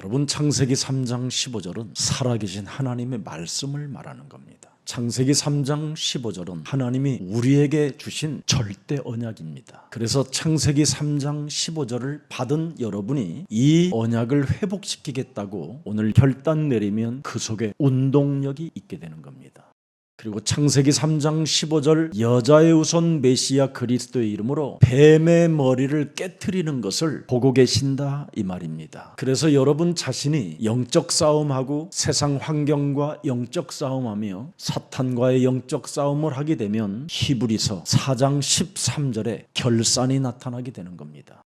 여러분, 창세기 3장 15절은 살아계신 하나님의 말씀을 말하는 겁니다. 창세기 3장 15절은 하나님이 우리에게 주신 절대 언약입니다. 그래서 창세기 3장 15절을 받은 여러분이 이 언약을 회복시키겠다고 오늘 결단 내리면 그 속에 운동력이 있게 되는 겁니다. 그리고 창세기 3장 15절 여자의 후손 메시아 그리스도의 이름으로 뱀의 머리를 깨트리는 것을 보고 계신다 이 말입니다. 그래서 여러분 자신이 영적 싸움하고 세상 환경과 영적 싸움하며 사탄과의 영적 싸움을 하게 되면 히브리서 4장 13절에 결산이 나타나게 되는 겁니다.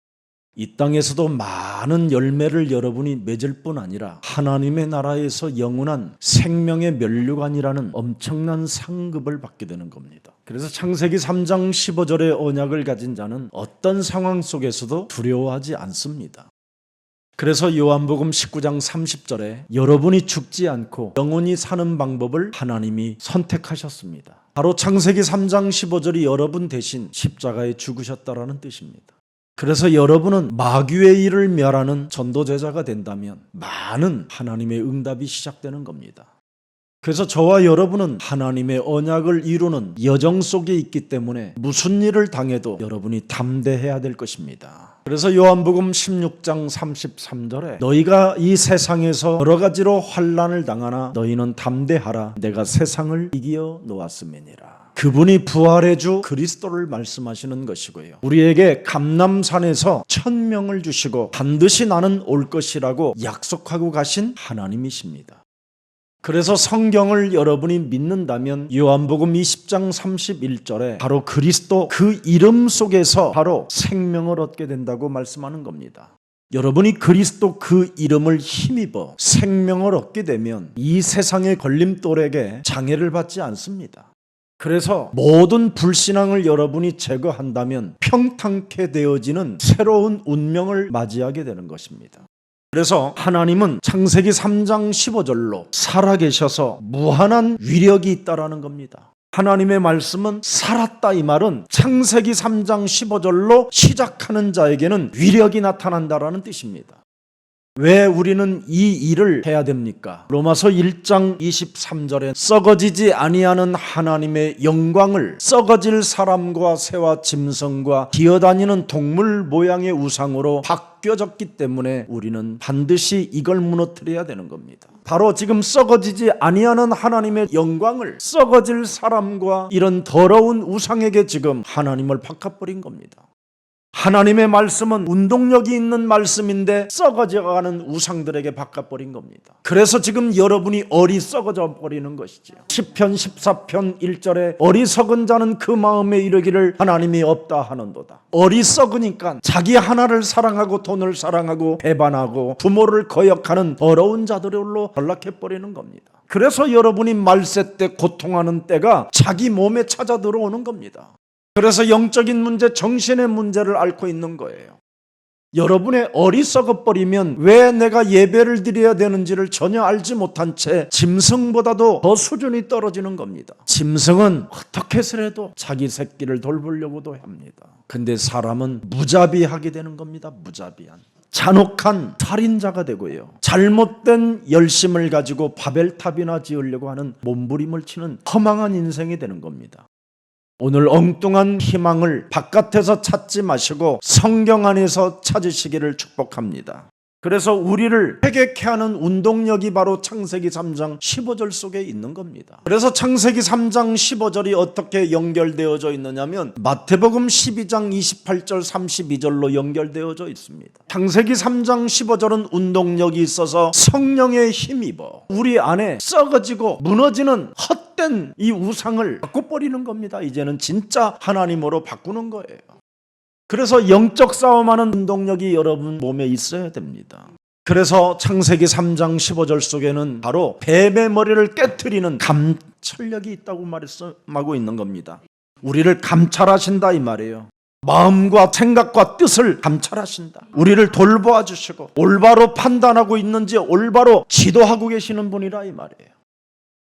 이 땅에서도 많은 열매를 여러분이 맺을 뿐 아니라 하나님의 나라에서 영원한 생명의 면류관이라는 엄청난 상급을 받게 되는 겁니다. 그래서 창세기 3장 15절의 언약을 가진 자는 어떤 상황 속에서도 두려워하지 않습니다. 그래서 요한복음 19장 30절에 여러분이 죽지 않고 영원히 사는 방법을 하나님이 선택하셨습니다. 바로 창세기 3장 15절이 여러분 대신 십자가에 죽으셨다라는 뜻입니다. 그래서 여러분은 마귀의 일을 멸하는 전도제자가 된다면 많은 하나님의 응답이 시작되는 겁니다. 그래서 저와 여러분은 하나님의 언약을 이루는 여정 속에 있기 때문에 무슨 일을 당해도 여러분이 담대해야 될 것입니다. 그래서 요한복음 16장 33절에 너희가 이 세상에서 여러 가지로 환난을 당하나 너희는 담대하라 내가 세상을 이겨 놓았음이니라. 그분이 부활의 주 그리스도를 말씀하시는 것이고요. 우리에게 감람산에서 1000명을 주시고 반드시 나는 올 것이라고 약속하고 가신 하나님이십니다. 그래서 성경을 여러분이 믿는다면 요한복음 20장 31절에 바로 그리스도 그 이름 속에서 바로 생명을 얻게 된다고 말씀하는 겁니다. 여러분이 그리스도 그 이름을 힘입어 생명을 얻게 되면 이 세상의 걸림돌에게 장애를 받지 않습니다. 그래서 모든 불신앙을 여러분이 제거한다면 평탄케 되어지는 새로운 운명을 맞이하게 되는 것입니다. 그래서 하나님은 창세기 3장 15절로 살아계셔서 무한한 위력이 있다라는 겁니다. 하나님의 말씀은 살았다 이 말은 창세기 3장 15절로 시작하는 자에게는 위력이 나타난다라는 뜻입니다. 왜 우리는 이 일을 해야 됩니까? 로마서 1장 23절에 썩어지지 아니하는 하나님의 영광을 썩어질 사람과 새와 짐승과 기어다니는 동물 모양의 우상으로 바뀌어졌기 때문에 우리는 반드시 이걸 무너뜨려야 되는 겁니다. 바로 지금 썩어지지 아니하는 하나님의 영광을 썩어질 사람과 이런 더러운 우상에게 지금 하나님을 바꿔버린 겁니다. 하나님의 말씀은 운동력이 있는 말씀인데 썩어져가는 우상들에게 바꿔버린 겁니다. 그래서 지금 여러분이 어리석어져 버리는 것이죠. 시편 14편 1절에 어리석은 자는 그 마음에 이르기를 하나님이 없다 하는도다. 어리석으니까 자기 하나를 사랑하고 돈을 사랑하고 배반하고 부모를 거역하는 더러운 자들로 전락해버리는 겁니다. 그래서 여러분이 말세 때 고통하는 때가 자기 몸에 찾아 들어오는 겁니다. 그래서 영적인 문제, 정신의 문제를 앓고 있는 거예요. 여러분의 어리석어 버리면 왜 내가 예배를 드려야 되는지를 전혀 알지 못한 채 짐승보다도 더 수준이 떨어지는 겁니다. 짐승은 어떻게 해서라도 자기 새끼를 돌보려고도 합니다. 근데 사람은 무자비하게 되는 겁니다. 무자비한. 잔혹한 살인자가 되고요. 잘못된 열심을 가지고 바벨탑이나 지으려고 하는 몸부림을 치는 허망한 인생이 되는 겁니다. 오늘 엉뚱한 희망을 바깥에서 찾지 마시고 성경 안에서 찾으시기를 축복합니다. 그래서 우리를 회개케 하는 운동력이 바로 창세기 3장 15절 속에 있는 겁니다. 그래서 창세기 3장 15절이 어떻게 연결되어져 있느냐면 마태복음 12장 28절 32절로 연결되어져 있습니다. 창세기 3장 15절은 운동력이 있어서 성령에 힘입어 우리 안에 썩어지고 무너지는 헛된 이 우상을 바꿔버리는 겁니다. 이제는 진짜 하나님으로 바꾸는 거예요. 그래서 영적 싸움하는 운동력이 여러분 몸에 있어야 됩니다. 그래서 창세기 3장 15절 속에는 바로 뱀의 머리를 깨트리는 감찰력이 있다고 말씀하고 있는 겁니다. 우리를 감찰하신다 이 말이에요. 마음과 생각과 뜻을 감찰하신다. 우리를 돌보아 주시고 올바로 판단하고 있는지 올바로 지도하고 계시는 분이라 이 말이에요.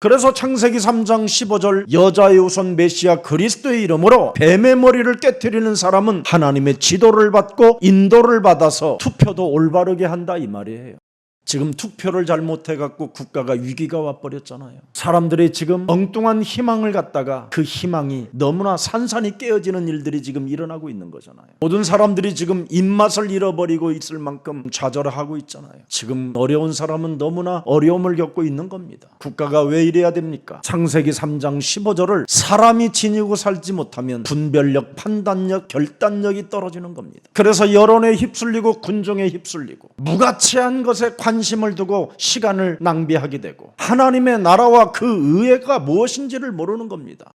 그래서 창세기 3장 15절 여자의 후손 메시아 그리스도의 이름으로 뱀의 머리를 깨트리는 사람은 하나님의 지도를 받고 인도를 받아서 투표도 올바르게 한다 이 말이에요. 지금 투표를 잘못해갖고 국가가 위기가 와버렸잖아요. 사람들이 지금 엉뚱한 희망을 갖다가 그 희망이 너무나 산산이 깨어지는 일들이 지금 일어나고 있는 거잖아요. 모든 사람들이 지금 입맛을 잃어버리고 있을 만큼 좌절하고 있잖아요. 지금 어려운 사람은 너무나 어려움을 겪고 있는 겁니다. 국가가 왜 이래야 됩니까? 창세기 3장 15절을 사람이 지니고 살지 못하면 분별력, 판단력, 결단력이 떨어지는 겁니다. 그래서 여론에 휩쓸리고 군종에 휩쓸리고 무가치한 것에 관심을 두고 시간을 낭비하게 되고 하나님의 나라와 그 의회가 무엇인지를 모르는 겁니다.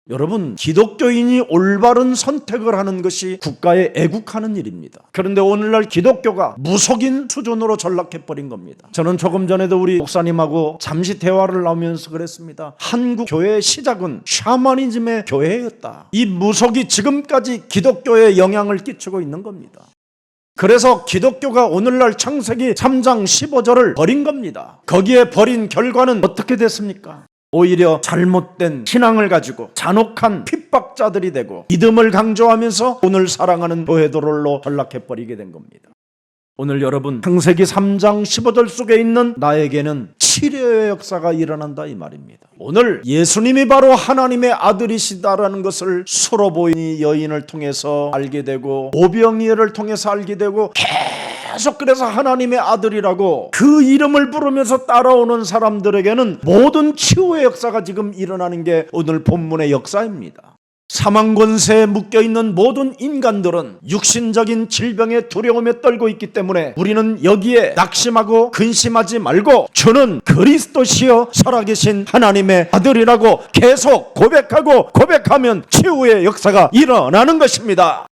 여러분, 기독교인이 올바른 선택을 하는 것이 국가에 애국하는 일입니다. 그런데 오늘날 기독교가 무속인 수준으로 전락해버린 겁니다. 저는 조금 전에도 우리 목사님하고 잠시 대화를 나누면서 그랬습니다. 한국 교회의 시작은 샤머니즘의 교회였다. 이 무속이 지금까지 기독교에 영향을 끼치고 있는 겁니다. 그래서 기독교가 오늘날 창세기 3장 15절을 버린 겁니다. 거기에 버린 결과는 어떻게 됐습니까? 오히려 잘못된 신앙을 가지고 잔혹한 핍박자들이 되고 믿음을 강조하면서 오늘 사랑하는 교회들로 전락해버리게 된 겁니다. 오늘 여러분, 창세기 3장 15절 속에 있는 나에게는 치료의 역사가 일어난다 이 말입니다. 오늘 예수님이 바로 하나님의 아들이시다라는 것을 수로보이니 여인을 통해서 알게 되고 오병이어를 통해서 알게 되고 계속 그래서 하나님의 아들이라고 그 이름을 부르면서 따라오는 사람들에게는 모든 치유의 역사가 지금 일어나는 게 오늘 본문의 역사입니다. 사망 권세에 묶여있는 모든 인간들은 육신적인 질병의 두려움에 떨고 있기 때문에 우리는 여기에 낙심하고 근심하지 말고 주는 그리스도시여 살아계신 하나님의 아들이라고 계속 고백하면 치유의 역사가 일어나는 것입니다.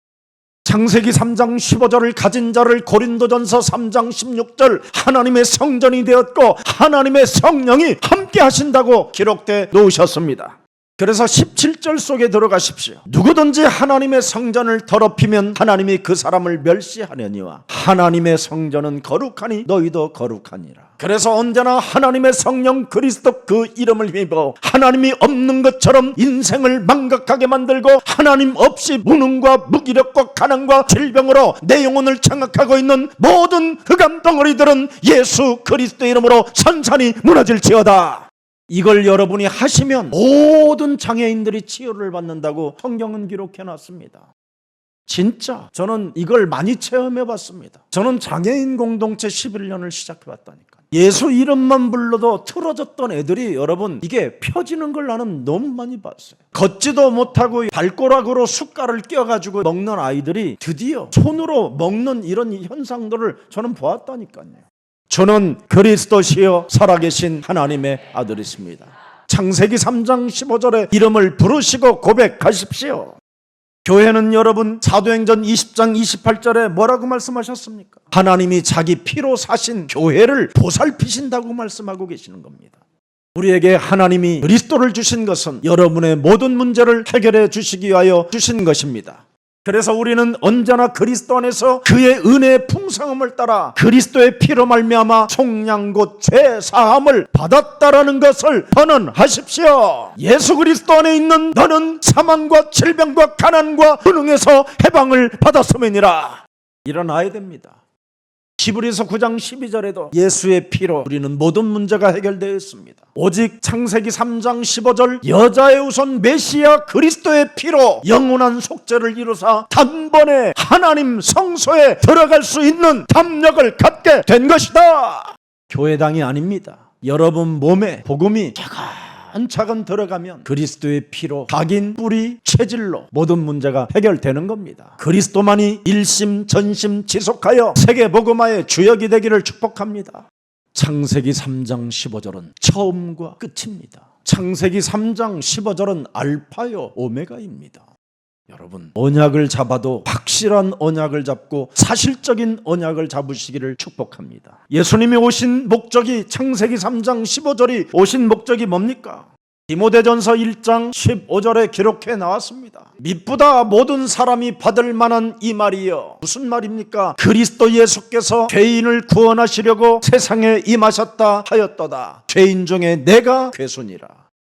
창세기 3장 15절을 가진 자를 고린도전서 3장 16절 하나님의 성전이 되었고 하나님의 성령이 함께 하신다고 기록되어 놓으셨습니다. 그래서 17절 속에 들어가십시오. 누구든지 하나님의 성전을 더럽히면 하나님이 그 사람을 멸시하려니와 하나님의 성전은 거룩하니 너희도 거룩하니라. 그래서 언제나 하나님의 성령 그리스도 그 이름을 힘입어 하나님이 없는 것처럼 인생을 망각하게 만들고 하나님 없이 무능과 무기력과 가난과 질병으로 내 영혼을 장악하고 있는 모든 흑암 덩어리들은 예수 그리스도 이름으로 산산이 무너질지어다. 이걸 여러분이 하시면 모든 장애인들이 치유를 받는다고 성경은 기록해놨습니다. 진짜 저는 이걸 많이 체험해봤습니다. 저는 장애인 공동체 11년을 시작해봤다니까요. 예수 이름만 불러도 틀어졌던 애들이 여러분 이게 펴지는 걸 나는 너무 많이 봤어요. 걷지도 못하고 발가락으로 숟갈을 껴가지고 먹는 아이들이 드디어 손으로 먹는 이런 현상들을 저는 보았다니까요. 저는 그리스도시여 살아계신 하나님의 아들이십니다. 창세기 3장 15절에 이름을 부르시고 고백하십시오. 교회는 여러분 사도행전 20장 28절에 뭐라고 말씀하셨습니까? 하나님이 자기 피로 사신 교회를 보살피신다고 말씀하고 계시는 겁니다. 우리에게 하나님이 그리스도를 주신 것은 여러분의 모든 문제를 해결해 주시기 위하여 주신 것입니다. 그래서 우리는 언제나 그리스도 안에서 그의 은혜의 풍성함을 따라 그리스도의 피로 말미암아 속량 곧 죄사함을 받았다라는 것을 선언하십시오. 예수 그리스도 안에 있는 너는 사망과 질병과 가난과 불능에서 해방을 받았음이니라. 일어나야 됩니다. 히브리서 9장 12절에도 예수의 피로 우리는 모든 문제가 해결되어 있습니다. 오직 창세기 3장 15절 여자의 우선 메시아 그리스도의 피로 영원한 속죄를 이루사 단번에 하나님 성소에 들어갈 수 있는 담력을 갖게 된 것이다. 교회당이 아닙니다. 여러분 몸에 복음이 차근차근 들어가면 그리스도의 피로 각인, 뿌리, 체질로 모든 문제가 해결되는 겁니다. 그리스도만이 일심 전심 지속하여 세계복음화의 주역이 되기를 축복합니다. 창세기 3장 15절은 처음과 끝입니다. 창세기 3장 15절은 알파요 오메가입니다. 여러분 언약을 잡아도 확실한 언약을 잡고 사실적인 언약을 잡으시기를 축복합니다. 예수님이 오신 목적이 창세기 3장 15절이 오신 목적이 뭡니까? 디모데전서 1장 15절에 기록해 나왔습니다. 미쁘다 모든 사람이 받을 만한 이 말이여. 무슨 말입니까? 그리스도 예수께서 죄인을 구원하시려고 세상에 임하셨다 하였도다. 죄인 중에 내가 괴순이라.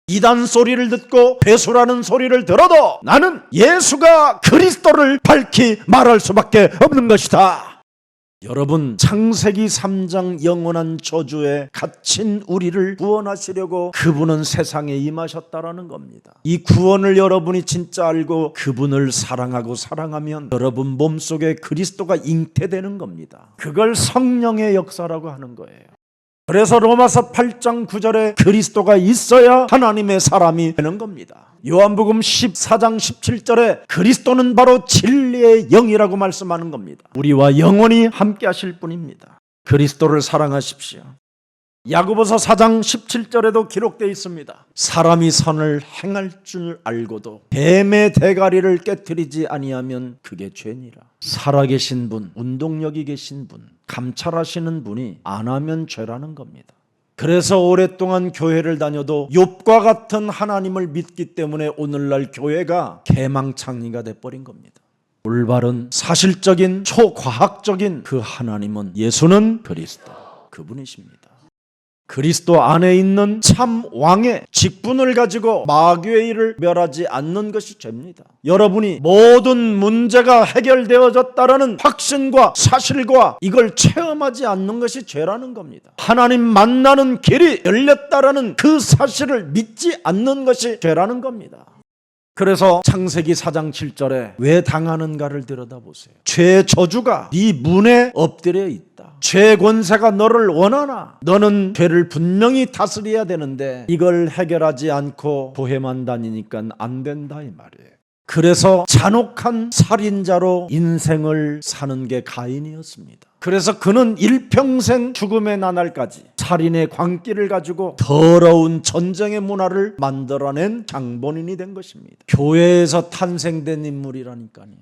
이단 소리를 듣고 배수라는 소리를 들어도 나는 예수가 그리스도를 밝히 말할 수밖에 없는 것이다. 여러분, 창세기 3장 영원한 저주에 갇힌 우리를 구원하시려고 그분은 세상에 임하셨다라는 겁니다. 이 구원을 여러분이 진짜 알고 그분을 사랑하고 사랑하면 여러분 몸속에 그리스도가 잉태되는 겁니다. 그걸 성령의 역사라고 하는 거예요. 그래서 로마서 8장 9절에 그리스도가 있어야 하나님의 사람이 되는 겁니다. 요한복음 14장 17절에 그리스도는 바로 진리의 영이라고 말씀하는 겁니다. 우리와 영원히 함께 하실 분입니다. 그리스도를 사랑하십시오. 야고보서 4장 17절에도 기록되어 있습니다. 사람이 선을 행할 줄 알고도 뱀의 대가리를 깨트리지 아니하면 그게 죄니라. 살아계신 분, 운동력이 계신 분, 감찰하시는 분이 안 하면 죄라는 겁니다. 그래서 오랫동안 교회를 다녀도 욥과 같은 하나님을 믿기 때문에 오늘날 교회가 개망창이가 돼버린 겁니다. 올바른 사실적인 초과학적인 그 하나님은 예수는 그리스도, 그분이십니다. 그리스도 안에 있는 참 왕의 직분을 가지고 마귀의 일을 멸하지 않는 것이 죄입니다. 여러분이 모든 문제가 해결되어졌다라는 확신과 사실과 이걸 체험하지 않는 것이 죄라는 겁니다. 하나님 만나는 길이 열렸다라는 그 사실을 믿지 않는 것이 죄라는 겁니다. 그래서 창세기 4장 7절에 왜 당하는가를 들여다보세요. 죄의 저주가 네 문에 엎드려 있다. 죄의 권세가 너를 원하나 너는 죄를 분명히 다스려야 되는데 이걸 해결하지 않고 교회만 다니니까 안 된다 이 말이에요. 그래서 잔혹한 살인자로 인생을 사는 게 가인이었습니다. 그래서 그는 일평생 죽음의 나날까지 살인의 광기를 가지고 더러운 전쟁의 문화를 만들어낸 장본인이 된 것입니다. 교회에서 탄생된 인물이라니까요.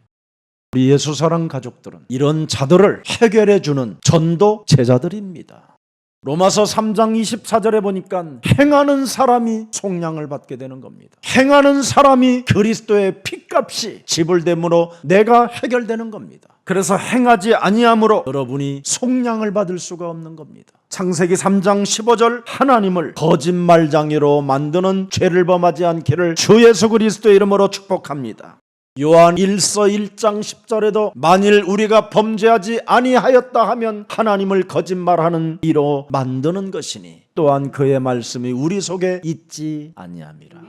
우리 예수사랑 가족들은 이런 자들을 해결해주는 전도 제자들입니다. 로마서 3장 24절에 보니까 행하는 사람이 속량을 받게 되는 겁니다. 행하는 사람이 그리스도의 피값이 지불됨으로 내가 해결되는 겁니다. 그래서 행하지 아니함으로 여러분이 속량을 받을 수가 없는 겁니다. 창세기 3장 15절 하나님을 거짓말장애로 만드는 죄를 범하지 않기를 주 예수 그리스도의 이름으로 축복합니다. 요한 1서 1장 10절에도 만일 우리가 범죄하지 아니하였다 하면 하나님을 거짓말하는 이로 만드는 것이니 또한 그의 말씀이 우리 속에 있지 아니함이라.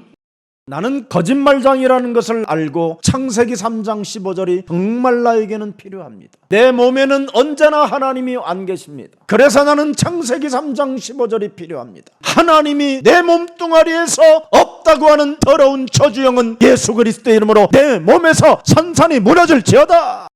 나는 거짓말장이라는 것을 알고 창세기 3장 15절이 정말 나에게는 필요합니다. 내 몸에는 언제나 하나님이 안 계십니다. 그래서 나는 창세기 3장 15절이 필요합니다. 하나님이 내 몸뚱아리에서 없다고 하는 더러운 저주영은 예수 그리스도의 이름으로 내 몸에서 산산이 무너질지어다.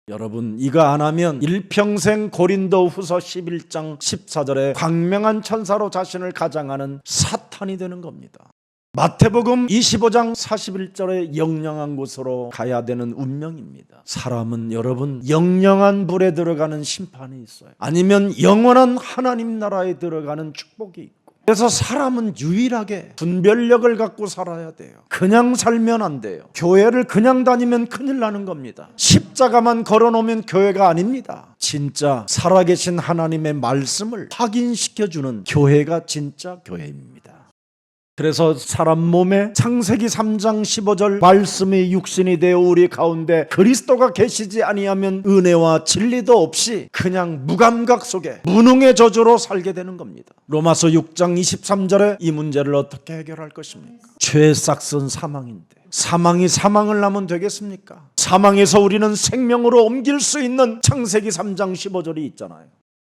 여러분 이거 안 하면 일평생 고린도후서 11장 14절에 광명한 천사로 자신을 가장하는 사탄이 되는 겁니다. 마태복음 25장 41절에 영영한 곳으로 가야 되는 운명입니다. 사람은 여러분 영영한 불에 들어가는 심판이 있어요. 아니면 영원한 하나님 나라에 들어가는 축복이 있고. 그래서 사람은 유일하게 분별력을 갖고 살아야 돼요. 그냥 살면 안 돼요. 교회를 그냥 다니면 큰일 나는 겁니다. 십자가만 걸어놓으면 교회가 아닙니다. 진짜 살아계신 하나님의 말씀을 확인시켜주는 교회가 진짜 교회입니다. 그래서 사람 몸에 창세기 3장 15절 말씀이 육신이 되어 우리 가운데 그리스도가 계시지 아니하면 은혜와 진리도 없이 그냥 무감각 속에 무능의 저주로 살게 되는 겁니다. 로마서 6장 23절에 이 문제를 어떻게 해결할 것입니까? 죄의 싹은 사망인데 사망이 사망을 낳으면 되겠습니까? 사망에서 우리는 생명으로 옮길 수 있는 창세기 3장 15절이 있잖아요.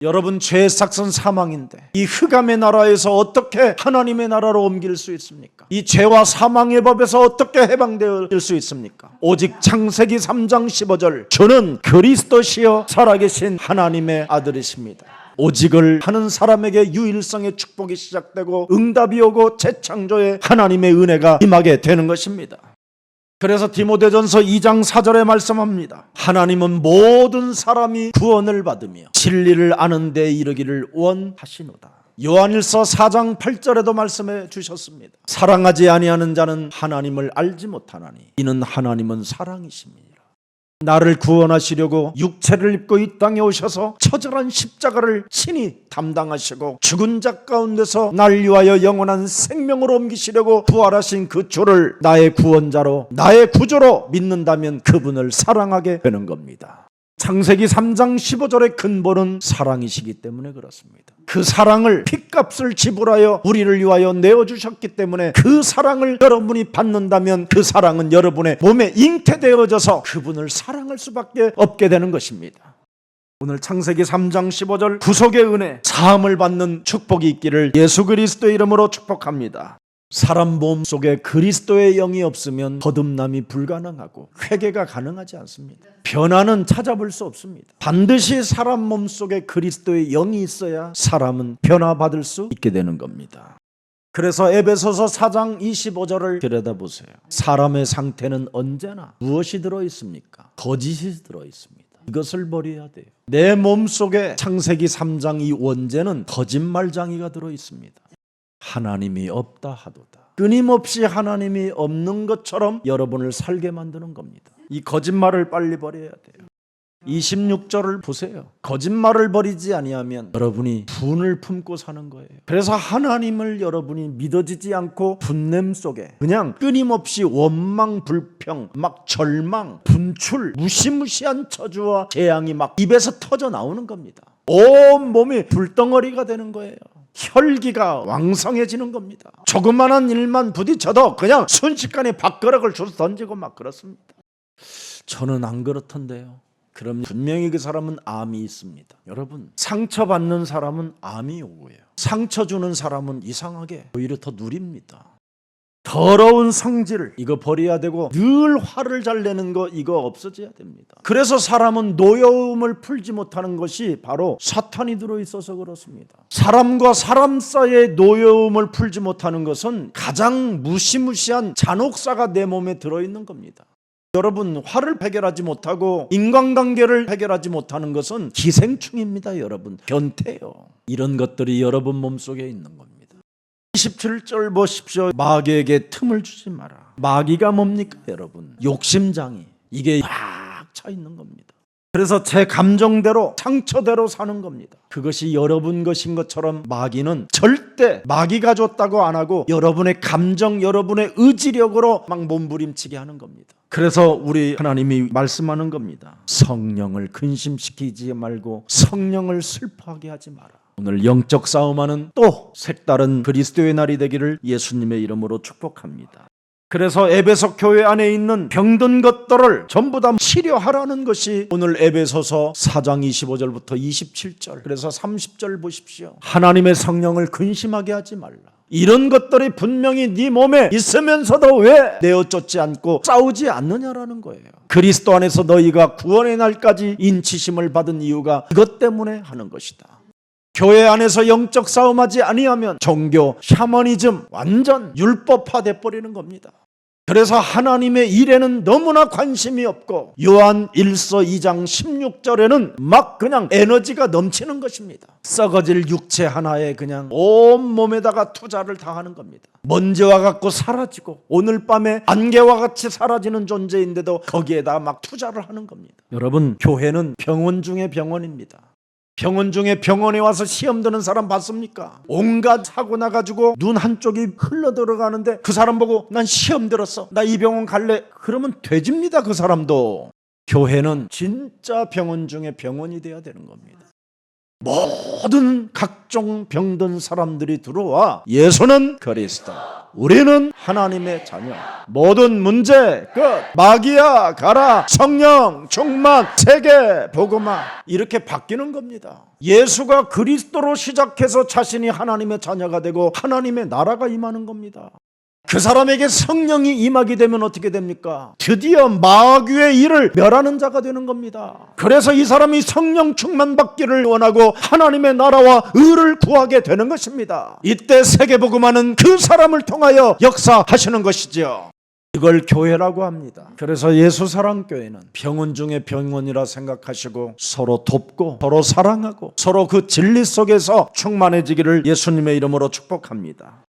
여러분 죄의 싹은 사망인데 이 흑암의 나라에서 어떻게 하나님의 나라로 옮길 수 있습니까? 이 죄와 사망의 법에서 어떻게 해방될 수 있습니까? 오직 창세기 3장 15절 주는 그리스도시여 살아계신 하나님의 아들이십니다. 오직을 하는 사람에게 유일성의 축복이 시작되고 응답이 오고 재창조의 하나님의 은혜가 임하게 되는 것입니다. 그래서 디모데전서 2장 4절에 말씀합니다. 하나님은 모든 사람이 구원을 받으며 진리를 아는 데 이르기를 원하시노다. 요한일서 4장 8절에도 말씀해 주셨습니다. 사랑하지 아니하는 자는 하나님을 알지 못하나니 이는 하나님은 사랑이십니다. 나를 구원하시려고 육체를 입고 이 땅에 오셔서 처절한 십자가를 친히 담당하시고 죽은 자 가운데서 날 위하여 영원한 생명으로 옮기시려고 부활하신 그 주를 나의 구원자로 나의 구주로 믿는다면 그분을 사랑하게 되는 겁니다. 창세기 3장 15절의 근본은 사랑이시기 때문에 그렇습니다. 그 사랑을 핏값을 지불하여 우리를 위하여 내어주셨기 때문에 그 사랑을 여러분이 받는다면 그 사랑은 여러분의 몸에 잉태되어져서 그분을 사랑할 수밖에 없게 되는 것입니다. 오늘 창세기 3장 15절 구속의 은혜, 사함을 받는 축복이 있기를 예수 그리스도의 이름으로 축복합니다. 사람 몸 속에 그리스도의 영이 없으면 거듭남이 불가능하고 회개가 가능하지 않습니다. 변화는 찾아볼 수 없습니다. 반드시 사람 몸 속에 그리스도의 영이 있어야 사람은 변화받을 수 있게 되는 겁니다. 그래서 에베소서 4장 25절을 들여다보세요. 사람의 상태는 언제나 무엇이 들어있습니까? 거짓이 들어있습니다. 이것을 버려야 돼요. 내 몸 속에 창세기 3장 이 원죄는 거짓말장이가 들어있습니다. 하나님이 없다 하도다. 끊임없이 하나님이 없는 것처럼 여러분을 살게 만드는 겁니다. 이 거짓말을 빨리 버려야 돼요. 26절을 보세요. 거짓말을 버리지 아니하면 여러분이 분을 품고 사는 거예요. 그래서 하나님을 여러분이 믿어지지 않고 분냄 속에 그냥 끊임없이 원망, 불평, 막 절망, 분출, 무시무시한 저주와 재앙이 막 입에서 터져 나오는 겁니다. 온 몸이 불덩어리가 되는 거예요. 혈기가 왕성해지는 겁니다. 조그마한 일만 부딪혀도 그냥 순식간에 밥그릇을 주워 던지고 막 그렇습니다. 저는 안 그렇던데요. 그럼 분명히 그 사람은 암이 있습니다. 여러분, 상처받는 사람은 암이 오고요. 상처 주는 사람은 이상하게 오히려 더 누립니다. 더러운 성질 이거 버려야 되고 늘 화를 잘 내는 거 이거 없어져야 됩니다. 그래서 사람은 노여움을 풀지 못하는 것이 바로 사탄이 들어있어서 그렇습니다. 사람과 사람 사이의 노여움을 풀지 못하는 것은 가장 무시무시한 잔혹사가 내 몸에 들어있는 겁니다. 여러분, 화를 해결하지 못하고 인간관계를 해결하지 못하는 것은 기생충입니다. 여러분, 변태요. 이런 것들이 여러분 몸속에 있는 겁니다. 27절 보십시오. 마귀에게 틈을 주지 마라. 마귀가 뭡니까 여러분? 욕심장이. 이게 팍 차 있는 겁니다. 그래서 제 감정대로 상처대로 사는 겁니다. 그것이 여러분 것인 것처럼 마귀는 절대 마귀가 줬다고 안 하고 여러분의 감정, 여러분의 의지력으로 막 몸부림치게 하는 겁니다. 그래서 우리 하나님이 말씀하는 겁니다. 성령을 근심시키지 말고 성령을 슬퍼하게 하지 마라. 오늘 영적 싸움하는 또 색다른 그리스도의 날이 되기를 예수님의 이름으로 축복합니다. 그래서 에베소 교회 안에 있는 병든 것들을 전부 다 치료하라는 것이 오늘 에베소서 4장 25절부터 27절 그래서 30절 보십시오. 하나님의 성령을 근심하게 하지 말라. 이런 것들이 분명히 네 몸에 있으면서도 왜 내어쫓지 않고 싸우지 않느냐라는 거예요. 그리스도 안에서 너희가 구원의 날까지 인치심을 받은 이유가 이것 때문에 하는 것이다. 교회 안에서 영적 싸움하지 아니하면 종교, 샤머니즘 완전 율법화돼 버리는 겁니다. 그래서 하나님의 일에는 너무나 관심이 없고 요한 1서 2장 16절에는 막 그냥 에너지가 넘치는 것입니다. 썩어질 육체 하나에 그냥 온 몸에다가 투자를 다 하는 겁니다. 먼지와 같고 사라지고 오늘 밤에 안개와 같이 사라지는 존재인데도 거기에다 막 투자를 하는 겁니다. 여러분, 교회는 병원 중에 병원입니다. 병원 중에 병원에 와서 시험 드는 사람 봤습니까? 온갖 사고 나가지고 눈 한쪽이 흘러 들어가는데 그 사람 보고 난 시험 들었어, 나 이 병원 갈래, 그러면 돼집니다. 그 사람도. 교회는 진짜 병원 중에 병원이 돼야 되는 겁니다. 모든 각종 병든 사람들이 들어와 예수는 그리스도, 우리는 하나님의 자녀, 모든 문제 끝, 마귀야 가라, 성령 충만, 세계 복음화, 이렇게 바뀌는 겁니다. 예수가 그리스도로 시작해서 자신이 하나님의 자녀가 되고 하나님의 나라가 임하는 겁니다. 그 사람에게 성령이 임하게 되면 어떻게 됩니까? 드디어 마귀의 일을 멸하는 자가 되는 겁니다. 그래서 이 사람이 성령 충만 받기를 원하고 하나님의 나라와 의를 구하게 되는 것입니다. 이때 세계복음화는 그 사람을 통하여 역사하시는 것이죠. 이걸 교회라고 합니다. 그래서 예수사랑교회는 병원 중에 병원이라 생각하시고 서로 돕고 서로 사랑하고 서로 그 진리 속에서 충만해지기를 예수님의 이름으로 축복합니다.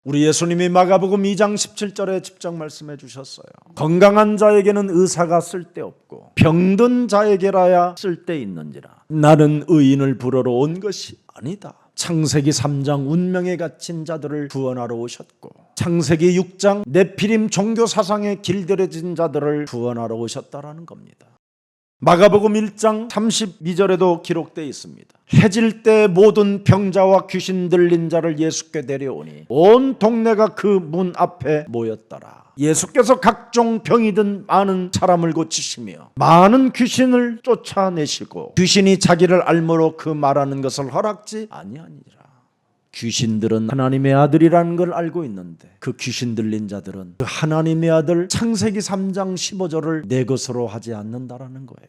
우리 예수님이 마가복음 2장 17절에 직접 말씀해 주셨어요. 건강한 자에게는 의사가 쓸데없고 병든 자에게라야 쓸데있는지라. 나는 의인을 부르러 온 것이 아니다. 창세기 3장 운명에 갇힌 자들을 구원하러 오셨고 창세기 6장 네피림 종교 사상에 길들여진 자들을 구원하러 오셨다라는 겁니다. 마가복음 1장 32절에도 기록되어 있습니다. 해질 때 모든 병자와 귀신 들린 자를 예수께 데려오니 온 동네가 그 문 앞에 모였더라. 예수께서 각종 병이 든 많은 사람을 고치시며 많은 귀신을 쫓아내시고 귀신이 자기를 알므로 그 말하는 것을 허락지 아니하니라. 귀신들은 하나님의 아들이라는 걸 알고 있는데 그 귀신 들린 자들은 그 하나님의 아들 창세기 3장 15절을 내 것으로 하지 않는다라는 거예요.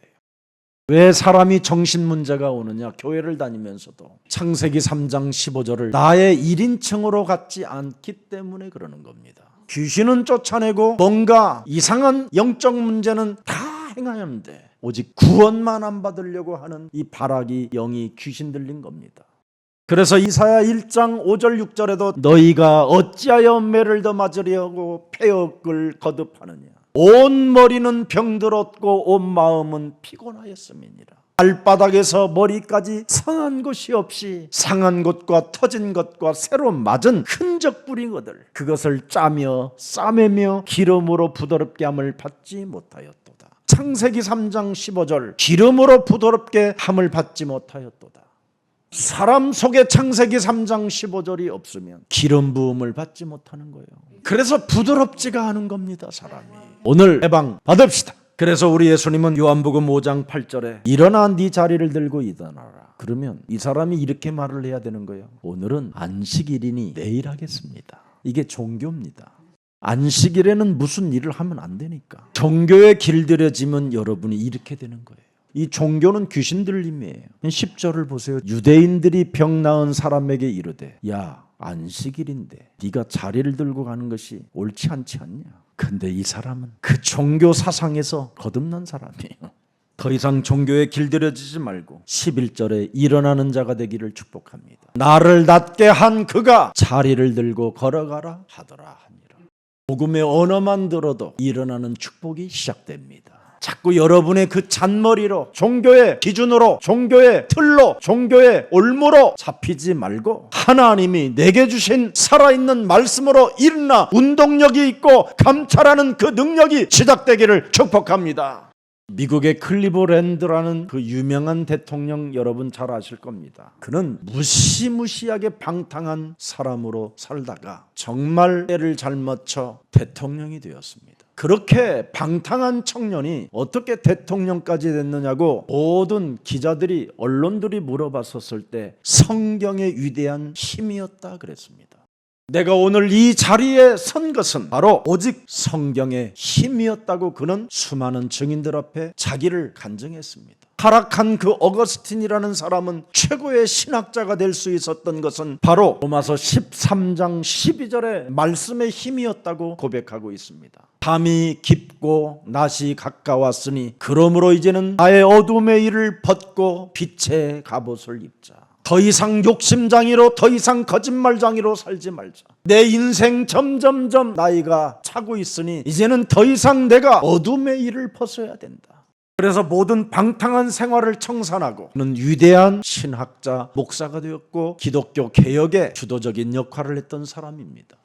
왜 사람이 정신 문제가 오느냐? 교회를 다니면서도 창세기 3장 15절을 나의 1인칭으로 갖지 않기 때문에 그러는 겁니다. 귀신은 쫓아내고 뭔가 이상한 영적 문제는 다 행하는데 오직 구원만 안 받으려고 하는 이 발악이 영이 귀신 들린 겁니다. 그래서 이사야 1장 5절 6절에도 너희가 어찌하여 매를 더 맞으려고 폐역을 거듭하느냐. 온 머리는 병들었고 온 마음은 피곤하였음이니라. 발바닥에서 머리까지 상한 곳이 없이 상한 곳과 터진 것과 새로 맞은 흔적뿐이거들 그것을 짜며 싸매며 기름으로 부드럽게 함을 받지 못하였도다. 창세기 3장 15절 기름으로 부드럽게 함을 받지 못하였도다. 사람 속에 창세기 3장 15절이 없으면 기름 부음을 받지 못하는 거예요. 그래서 부드럽지가 않은 겁니다. 사람이. 오늘 해방 받읍시다. 그래서 우리 예수님은 요한복음 5장 8절에 일어나 네 자리를 들고 일어나라. 그러면 이 사람이 이렇게 말을 해야 되는 거예요. 오늘은 안식일이니 내일 하겠습니다. 이게 종교입니다. 안식일에는 무슨 일을 하면 안 되니까. 종교에 길들여지면 여러분이 이렇게 되는 거예요. 이 종교는 귀신 들림이에요. 10절을 보세요. 유대인들이 병 나은 사람에게 이르되 야 안식일인데 네가 자리를 들고 가는 것이 옳지 않지 않냐. 근데 이 사람은 그 종교 사상에서 거듭난 사람이에요. 더 이상 종교에 길들여지지 말고 11절에 일어나는 자가 되기를 축복합니다. 나를 낫게 한 그가 자리를 들고 걸어가라 하더라 하니라. 복음의 언어만 들어도 일어나는 축복이 시작됩니다. 자꾸 여러분의 그 잔머리로 종교의 기준으로 종교의 틀로 종교의 올무로 잡히지 말고 하나님이 내게 주신 살아있는 말씀으로 일어나 운동력이 있고 감찰하는 그 능력이 시작되기를 축복합니다. 미국의 클리브랜드라는 그 유명한 대통령 여러분 잘 아실 겁니다. 그는 무시무시하게 방탕한 사람으로 살다가 정말 때를 잘못 쳐 대통령이 되었습니다. 그렇게 방탕한 청년이 어떻게 대통령까지 됐느냐고 모든 기자들이 언론들이 물어봤었을 때 성경의 위대한 힘이었다 그랬습니다. 내가 오늘 이 자리에 선 것은 바로 오직 성경의 힘이었다고 그는 수많은 증인들 앞에 자기를 간증했습니다. 타락한 그 어거스틴이라는 사람은 최고의 신학자가 될 수 있었던 것은 바로 로마서 13장 12절의 말씀의 힘이었다고 고백하고 있습니다. 밤이 깊고 낮이 가까웠으니 그러므로 이제는 나의 어둠의 일을 벗고 빛의 갑옷을 입자. 더 이상 욕심장이로 더 이상 거짓말장이로 살지 말자. 내 인생 점점점 나이가 차고 있으니 이제는 더 이상 내가 어둠의 일을 벗어야 된다. 그래서 모든 방탕한 생활을 청산하고 그는 위대한 신학자, 목사가 되었고 기독교 개혁의 주도적인 역할을 했던 사람입니다.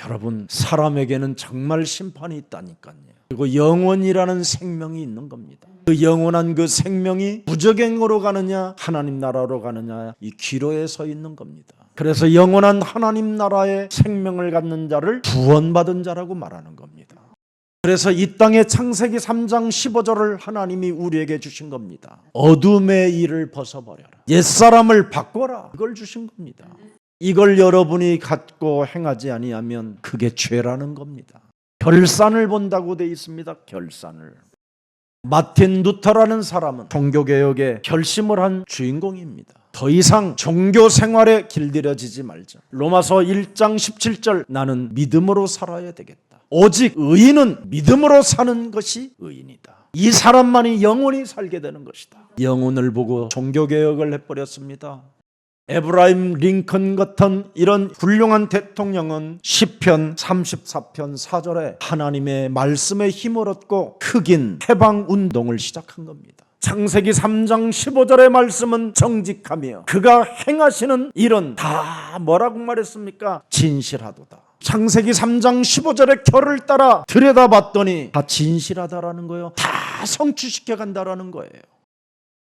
여러분, 사람에게는 정말 심판이 있다니까요. 그리고 영원이라는 생명이 있는 겁니다. 그 영원한 그 생명이 무적행으로 가느냐 하나님 나라로 가느냐 이 기로에 서 있는 겁니다. 그래서 영원한 하나님 나라의 생명을 갖는 자를 구원받은 자라고 말하는 겁니다. 그래서 이 땅의 창세기 3장 15절을 하나님이 우리에게 주신 겁니다. 어둠의 일을 벗어버려라. 옛사람을 바꿔라. 이걸 주신 겁니다. 이걸 여러분이 갖고 행하지 아니하면 그게 죄라는 겁니다. 결산을 본다고 돼 있습니다. 결산을. 마틴 루터라는 사람은 종교개혁에 결심을 한 주인공입니다. 더 이상 종교 생활에 길들여지지 말자. 로마서 1장 17절 나는 믿음으로 살아야 되겠다. 오직 의인은 믿음으로 사는 것이 의인이다. 이 사람만이 영원히 살게 되는 것이다. 영혼을 보고 종교개혁을 해버렸습니다. 에브라임 링컨 같은 이런 훌륭한 대통령은 시편 34편 4절에 하나님의 말씀에 힘을 얻고 흑인 해방운동을 시작한 겁니다. 창세기 3장 15절의 말씀은 정직하며 그가 행하시는 일은 다 뭐라고 말했습니까? 진실하도다. 창세기 3장 15절의 결을 따라 들여다봤더니 다 진실하다라는 거예요. 다 성취시켜 간다라는 거예요.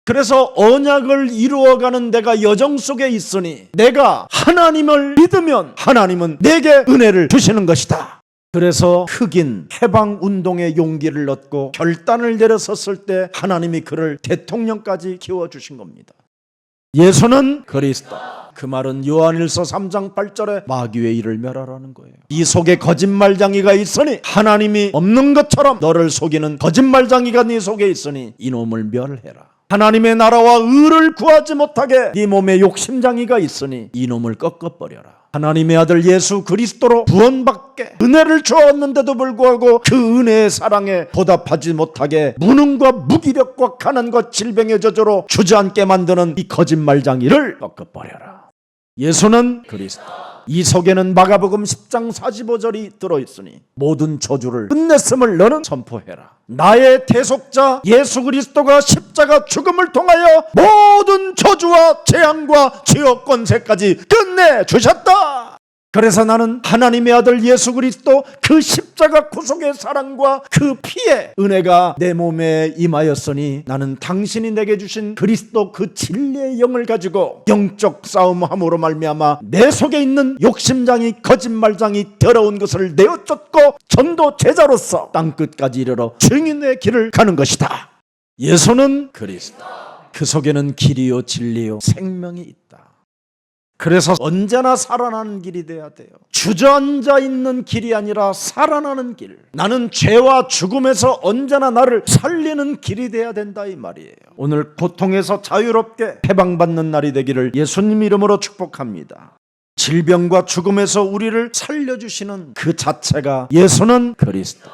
그래서 언약을 이루어가는 내가 여정 속에 있으니 내가 하나님을 믿으면 하나님은 내게 은혜를 주시는 것이다. 그래서 흑인 해방운동의 용기를 얻고 결단을 내려섰을 때 하나님이 그를 대통령까지 키워주신 겁니다. 예수는 그리스도. 그 말은 요한일서 3장 8절에 마귀의 일을 멸하라는 거예요. 이 속에 거짓말장이가 있으니 하나님이 없는 것처럼 너를 속이는 거짓말장이가 네 속에 있으니 이놈을 멸해라. 하나님의 나라와 의를 구하지 못하게 네 몸에 욕심장이가 있으니 이놈을 꺾어버려라. 하나님의 아들 예수 그리스도로 구원받게 은혜를 주었는데도 불구하고 그 은혜의 사랑에 보답하지 못하게 무능과 무기력과 가난과 질병의 저주로 주저앉게 만드는 이 거짓말장이를 꺾어버려라. 예수는 그리스도. 이 속에는 마가복음 10장 45절이 들어있으니 모든 저주를 끝냈음을 너는 선포해라. 나의 대속자 예수 그리스도가 십자가 죽음을 통하여 모든 저주와 재앙과 죄악 권세까지 끝내주셨다. 그래서 나는 하나님의 아들 예수 그리스도 그 십자가 구속의 사랑과 그 피의 은혜가 내 몸에 임하였으니 나는 당신이 내게 주신 그리스도 그 진리의 영을 가지고 영적 싸움함으로 말미암아 내 속에 있는 욕심장이 거짓말장이 더러운 것을 내어쫓고 전도 제자로서 땅끝까지 이르러 증인의 길을 가는 것이다. 예수는 그리스도. 그 속에는 길이요 진리요 생명이 있다. 그래서 언제나 살아나는 길이 돼야 돼요. 주저앉아 있는 길이 아니라 살아나는 길. 나는 죄와 죽음에서 언제나 나를 살리는 길이 돼야 된다 이 말이에요. 오늘 고통에서 자유롭게 해방받는 날이 되기를 예수님 이름으로 축복합니다. 질병과 죽음에서 우리를 살려주시는 그 자체가 예수는 그리스도.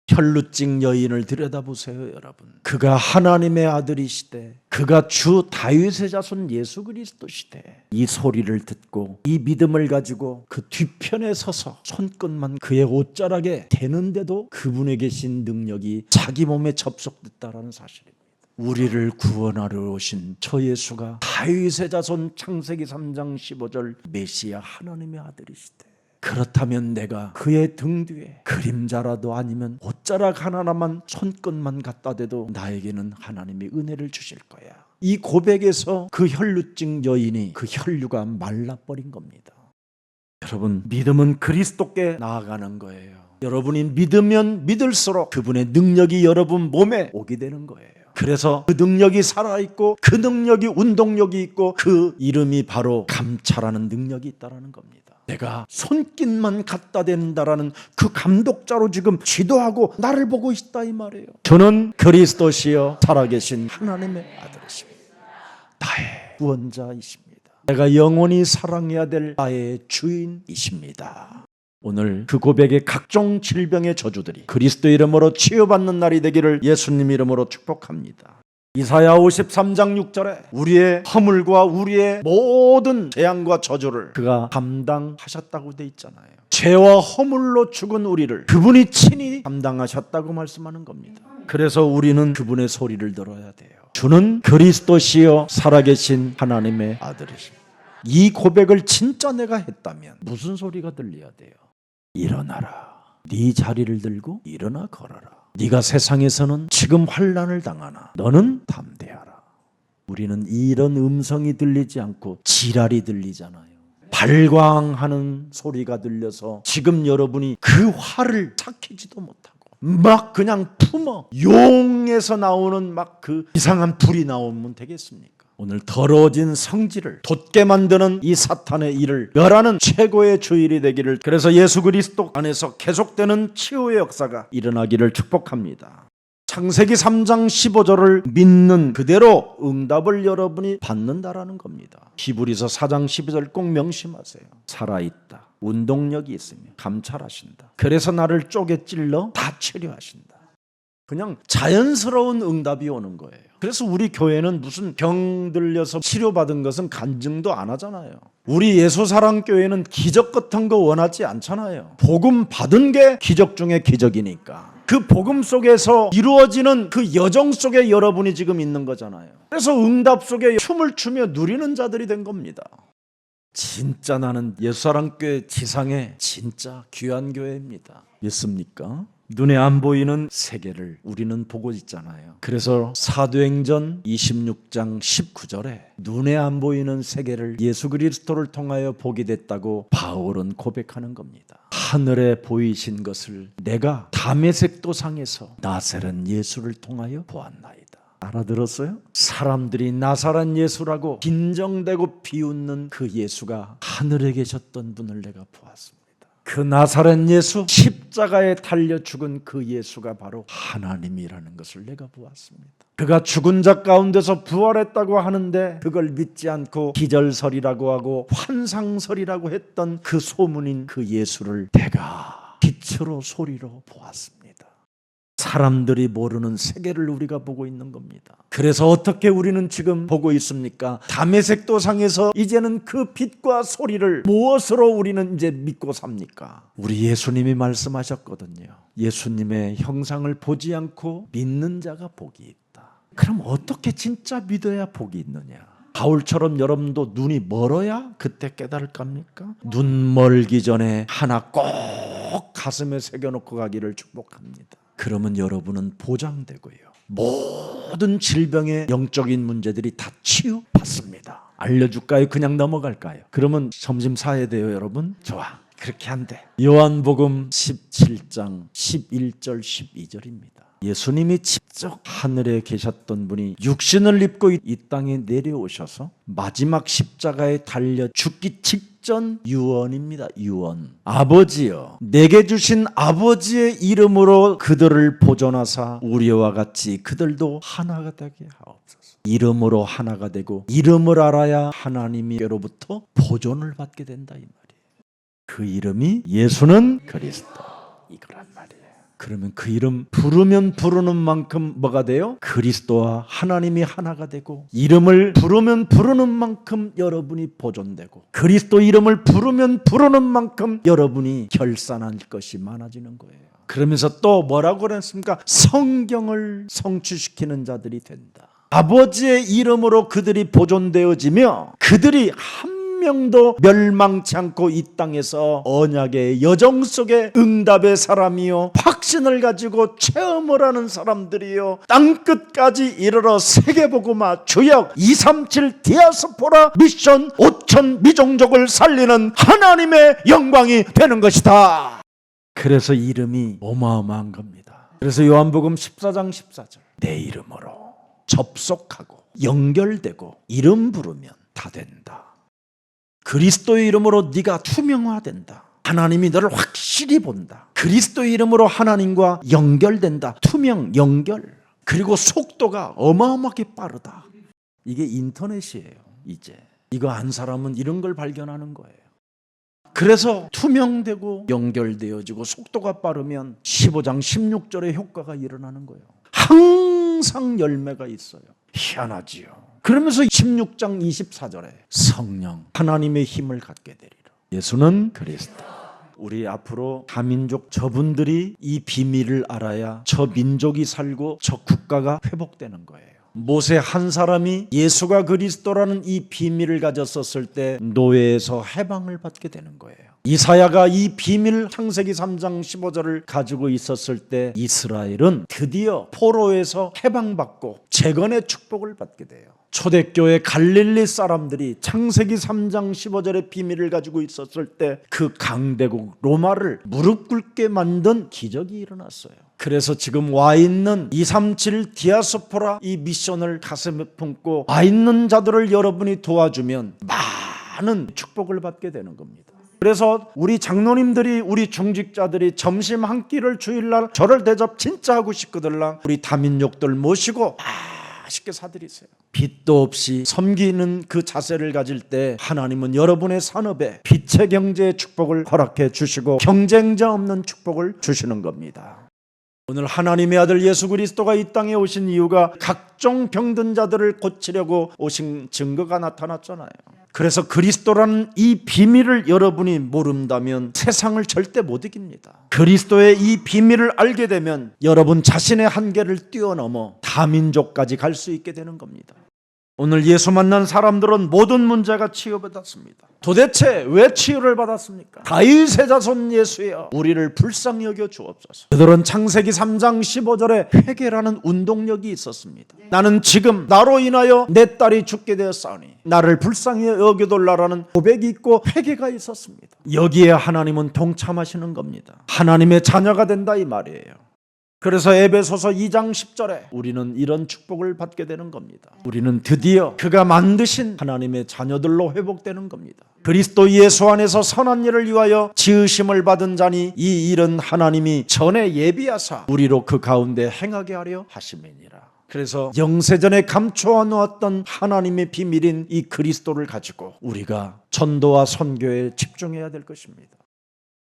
혈루증 여인을 들여다보세요 여러분. 그가 하나님의 아들이시되 그가 주 다윗의 자손 예수 그리스도시되 이 소리를 듣고 이 믿음을 가지고 그 뒤편에 서서 손끝만 그의 옷자락에 대는데도 그분에 계신 능력이 자기 몸에 접속됐다라는 사실입니다. 우리를 구원하러 오신 저 예수가 다윗의 자손 창세기 3장 15절 메시아 하나님의 아들이시되 그렇다면 내가 그의 등 뒤에 그림자라도 아니면 옷자락 하나만 손끝만 갖다 대도 나에게는 하나님이 은혜를 주실 거야. 이 고백에서 그 혈루증 여인이 그 혈류가 말라버린 겁니다. 여러분, 믿음은 그리스도께 나아가는 거예요. 여러분이 믿으면 믿을수록 그분의 능력이 여러분 몸에 오게 되는 거예요. 그래서 그 능력이 살아있고 그 능력이 운동력이 있고 그 이름이 바로 감찰하는 능력이 있다는 겁니다. 내가 손길만 갖다 댄다라는 그 감독자로 지금 지도하고 나를 보고 있다 이 말이에요. 저는 그리스도시여 살아계신 하나님의 아들이십니다. 나의 구원자이십니다. 내가 영원히 사랑해야 될 나의 주인이십니다. 오늘 그 고백의 각종 질병의 저주들이 그리스도 이름으로 치유받는 날이 되기를 예수님 이름으로 축복합니다. 이사야 53장 6절에 우리의 허물과 우리의 모든 재앙과 저주를 그가 감당하셨다고 돼 있잖아요. 죄와 허물로 죽은 우리를 그분이 친히 감당하셨다고 말씀하는 겁니다. 그래서 우리는 그분의 소리를 들어야 돼요. 주는 그리스도시여 살아계신 하나님의 아들이십니다. 이 고백을 진짜 내가 했다면 무슨 소리가 들려야 돼요? 일어나라. 네 자리를 들고 일어나 걸어라. 네가 세상에서는 지금 환난을 당하나 너는 담대하라. 우리는 이런 음성이 들리지 않고 지랄이 들리잖아요. 발광하는 소리가 들려서 지금 여러분이 그 화를 삭히지도 못하고 막 그냥 품어 용에서 나오는 막 그 이상한 불이 나오면 되겠습니까? 오늘 더러워진 성질을 돋게 만드는 이 사탄의 일을 멸하는 최고의 주일이 되기를, 그래서 예수 그리스도 안에서 계속되는 치유의 역사가 일어나기를 축복합니다. 창세기 3장 15절을 믿는 그대로 응답을 여러분이 받는다라는 겁니다. 히브리서 4장 12절 꼭 명심하세요. 살아있다. 운동력이 있으며 감찰하신다. 그래서 나를 쪼개 찔러 다 치료하신다. 그냥 자연스러운 응답이 오는 거예요. 그래서 우리 교회는 무슨 병 들려서 치료받은 것은 간증도 안 하잖아요. 우리 예수사랑교회는 기적 같은 거 원하지 않잖아요. 복음 받은 게 기적 중에 기적이니까. 그 복음 속에서 이루어지는 그 여정 속에 여러분이 지금 있는 거잖아요. 그래서 응답 속에 춤을 추며 누리는 자들이 된 겁니다. 진짜 나는 예수사랑교회 지상의 진짜 귀한 교회입니다. 믿습니까? 눈에 안 보이는 세계를 우리는 보고 있잖아요. 그래서 사도행전 26장 19절에 눈에 안 보이는 세계를 예수 그리스도를 통하여 보게 됐다고 바울은 고백하는 겁니다. 하늘에 보이신 것을 내가 다메섹 도상에서 나사렛 예수를 통하여 보았나이다. 알아들었어요? 사람들이 나사렛 예수라고 긴정대고 비웃는 그 예수가 하늘에 계셨던 분을 내가 보았습니다. 그 나사렛 예수, 십자가에 달려 죽은 그 예수가 바로 하나님이라는 것을 내가 보았습니다. 그가 죽은 자 가운데서 부활했다고 하는데 그걸 믿지 않고 기절설이라고 하고 환상설이라고 했던 그 소문인 그 예수를 내가 빛으로 소리로 보았습니다. 사람들이 모르는 세계를 우리가 보고 있는 겁니다. 그래서 어떻게 우리는 지금 보고 있습니까? 다메섹 도상에서 이제는 그 빛과 소리를 무엇으로 우리는 이제 믿고 삽니까? 우리 예수님이 말씀하셨거든요. 예수님의 형상을 보지 않고 믿는 자가 복이 있다. 그럼 어떻게 진짜 믿어야 복이 있느냐? 바울처럼 여러분도 눈이 멀어야 그때 깨달을 겁니까? 눈 멀기 전에 하나 꼭 가슴에 새겨놓고 가기를 축복합니다. 그러면 여러분은 보장되고요. 모든 질병의 영적인 문제들이 다 치유받습니다. 알려줄까요? 그냥 넘어갈까요? 그러면 점심 사야 돼요, 여러분? 좋아. 그렇게 안 돼. 요한복음 17장 11절 12절입니다. 예수님이 직접 하늘에 계셨던 분이 육신을 입고 이 땅에 내려오셔서 마지막 십자가에 달려 죽기 직전 유언입니다. 유언. 아버지여, 내게 주신 아버지의 이름으로 그들을 보존하사 우리와 같이 그들도 하나가 되게 하옵소서. 이름으로 하나가 되고 이름을 알아야 하나님께로부터 보존을 받게 된다 이 말이에요. 그 이름이 예수는 그리스도 이거란 말이에요. 그러면 그 이름 부르면 부르는 만큼 뭐가 돼요? 그리스도와 하나님이 하나가 되고, 이름을 부르면 부르는 만큼 여러분이 보존되고, 그리스도 이름을 부르면 부르는 만큼 여러분이 결산할 것이 많아지는 거예요. 그러면서 또 뭐라고 그랬습니까? 성경을 성취시키는 자들이 된다. 아버지의 이름으로 그들이 보존되어지며 그들이 한 명도 멸망치 않고 이 땅에서 언약의 여정 속에 응답의 사람이요 확신을 가지고 체험을 하는 사람들이요 땅끝까지 이르러 세계복음화 주역 237 디아스포라 미션 5천 미종족을 살리는 하나님의 영광이 되는 것이다. 그래서 이름이 어마어마한 겁니다. 그래서 요한복음 14장 14절 내 이름으로 접속하고 연결되고 이름 부르면 다 된다. 그리스도의 이름으로 네가 투명화된다. 하나님이 너를 확실히 본다. 그리스도의 이름으로 하나님과 연결된다. 투명, 연결. 그리고 속도가 어마어마하게 빠르다. 이게 인터넷이에요. 이제 이거 안 사람은 이런 걸 발견하는 거예요. 그래서 투명되고 연결되어지고 속도가 빠르면 15장 16절의 효과가 일어나는 거예요. 항상 열매가 있어요. 희한하지요. 그러면서 16장 24절에 성령 하나님의 힘을 갖게 되리라. 예수는 그리스도. 우리 앞으로 다민족 저분들이 이 비밀을 알아야 저 민족이 살고 저 국가가 회복되는 거예요. 모세 한 사람이 예수가 그리스도라는 이 비밀을 가졌었을 때 노예에서 해방을 받게 되는 거예요. 이사야가 이 비밀 창세기 3장 15절을 가지고 있었을 때 이스라엘은 드디어 포로에서 해방받고 재건의 축복을 받게 돼요. 초대교회 갈릴리 사람들이 창세기 3장 15절의 비밀을 가지고 있었을 때 그 강대국 로마를 무릎 꿇게 만든 기적이 일어났어요. 그래서 지금 와 있는 237 디아스포라 이 미션을 가슴에 품고 와 있는 자들을 여러분이 도와주면 많은 축복을 받게 되는 겁니다. 그래서 우리 장로님들이 우리 중직자들이 점심 한 끼를 주일날 절을 대접 진짜 하고 싶거들랑 우리 다민족들 모시고 맛있게 사드리세요. 빚도 없이 섬기는 그 자세를 가질 때 하나님은 여러분의 산업에 빛의 경제의 축복을 허락해 주시고 경쟁자 없는 축복을 주시는 겁니다. 오늘 하나님의 아들 예수 그리스도가 이 땅에 오신 이유가 각종 병든 자들을 고치려고 오신 증거가 나타났잖아요. 그래서 그리스도라는 이 비밀을 여러분이 모른다면 세상을 절대 못 이깁니다. 그리스도의 이 비밀을 알게 되면 여러분 자신의 한계를 뛰어넘어 다민족까지 갈 수 있게 되는 겁니다. 오늘 예수 만난 사람들은 모든 문제가 치유받았습니다. 도대체 왜 치유를 받았습니까? 다윗의 자손 예수여, 우리를 불쌍히 여겨 주옵소서. 그들은 창세기 3장 15절에 회개라는 운동력이 있었습니다. 나는 지금 나로 인하여 내 딸이 죽게 되었사오니 나를 불쌍히 여겨달라라는 고백이 있고 회개가 있었습니다. 여기에 하나님은 동참하시는 겁니다. 하나님의 자녀가 된다 이 말이에요. 그래서 에베소서 2장 10절에 우리는 이런 축복을 받게 되는 겁니다. 우리는 드디어 그가 만드신 하나님의 자녀들로 회복되는 겁니다. 그리스도 예수 안에서 선한 일을 위하여 지으심을 받은 자니 이 일은 하나님이 전에 예비하사 우리로 그 가운데 행하게 하려 하심이니라. 그래서 영세전에 감추어 놓았던 하나님의 비밀인 이 그리스도를 가지고 우리가 전도와 선교에 집중해야 될 것입니다.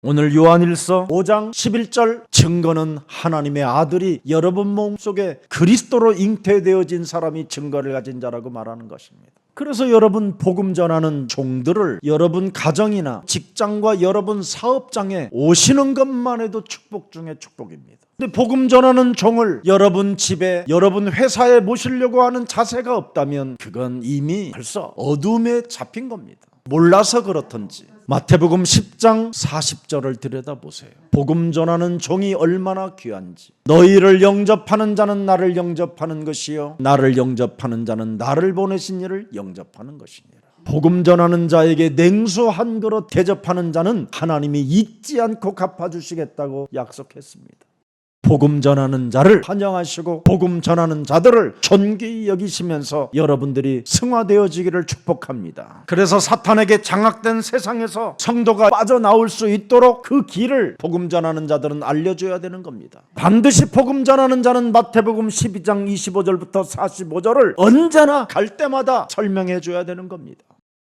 오늘 요한일서 5장 11절 증거는 하나님의 아들이 여러분 몸속에 그리스도로 잉태되어진 사람이 증거를 가진 자라고 말하는 것입니다. 그래서 여러분 복음 전하는 종들을 여러분 가정이나 직장과 여러분 사업장에 오시는 것만 해도 축복 중에 축복입니다. 근데 복음 전하는 종을 여러분 집에 여러분 회사에 모시려고 하는 자세가 없다면 그건 이미 벌써 어둠에 잡힌 겁니다. 몰라서 그렇던지 마태복음 10장 40절을 들여다보세요. 복음 전하는 종이 얼마나 귀한지. 너희를 영접하는 자는 나를 영접하는 것이요 나를 영접하는 자는 나를 보내신 이를 영접하는 것이니라. 복음 전하는 자에게 냉수 한 그릇 대접하는 자는 하나님이 잊지 않고 갚아주시겠다고 약속했습니다. 복음 전하는 자를 환영하시고 복음 전하는 자들을 존귀히 여기시면서 여러분들이 승화되어지기를 축복합니다. 그래서 사탄에게 장악된 세상에서 성도가 빠져나올 수 있도록 그 길을 복음 전하는 자들은 알려줘야 되는 겁니다. 반드시 복음 전하는 자는 마태복음 12장 25절부터 45절을 언제나 갈 때마다 설명해 줘야 되는 겁니다.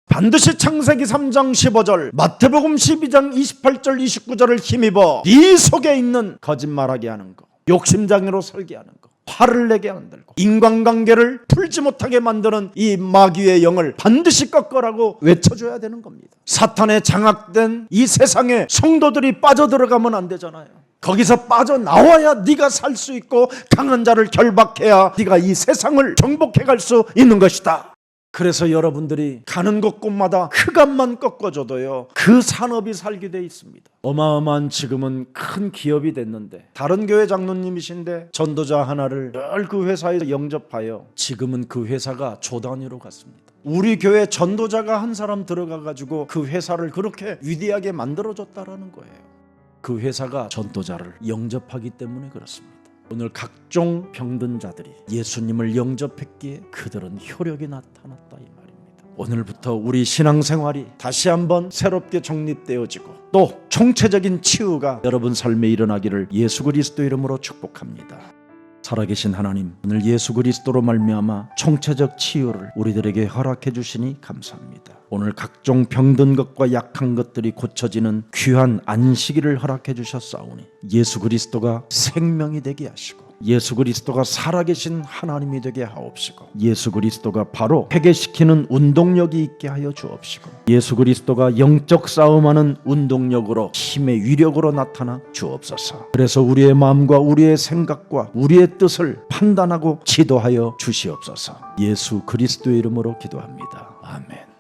반드시 창세기 3장 15절 마태복음 12장 28절 29절을 힘입어 네 속에 있는 거짓말하게 하는 거, 욕심장애로 살게 하는 거, 화를 내게 만들고 인간관계를 풀지 못하게 만드는 이 마귀의 영을 반드시 꺾으라고 외쳐줘야 되는 겁니다. 사탄에 장악된 이 세상에 성도들이 빠져들어가면 안 되잖아요. 거기서 빠져나와야 네가 살 수 있고 강한 자를 결박해야 네가 이 세상을 정복해 갈 수 있는 것이다. 그래서 여러분들이 가는 곳곳마다 흑암만 꺾어줘도요 그 산업이 살게 돼 있습니다. 어마어마한 지금은 큰 기업이 됐는데 다른 교회 장로님이신데 전도자 하나를 늘 그 회사에 영접하여 지금은 그 회사가 조 단위로 갔습니다. 우리 교회 전도자가 한 사람 들어가가지고 그 회사를 그렇게 위대하게 만들어줬다라는 거예요. 그 회사가 전도자를 영접하기 때문에 그렇습니다. 오늘 각종 병든 자들이 예수님을 영접했기에 그들은 효력이 나타났다 이 말입니다. 오늘부터 우리 신앙생활이 다시 한번 새롭게 정립되어지고 또 총체적인 치유가 여러분 삶에 일어나기를 예수 그리스도 이름으로 축복합니다. 살아계신 하나님, 오늘 예수 그리스도로 말미암아 총체적 치유를 우리들에게 허락해 주시니 감사합니다. 오늘 각종 병든 것과 약한 것들이 고쳐지는 귀한 안식일을 허락해 주셨사오니 예수 그리스도가 생명이 되게 하시고 예수 그리스도가 살아계신 하나님이 되게 하옵시고 예수 그리스도가 바로 회개시키는 운동력이 있게 하여 주옵시고 예수 그리스도가 영적 싸움하는 운동력으로 힘의 위력으로 나타나 주옵소서. 그래서 우리의 마음과 우리의 생각과 우리의 뜻을 판단하고 지도하여 주시옵소서. 예수 그리스도의 이름으로 기도합니다. 아멘.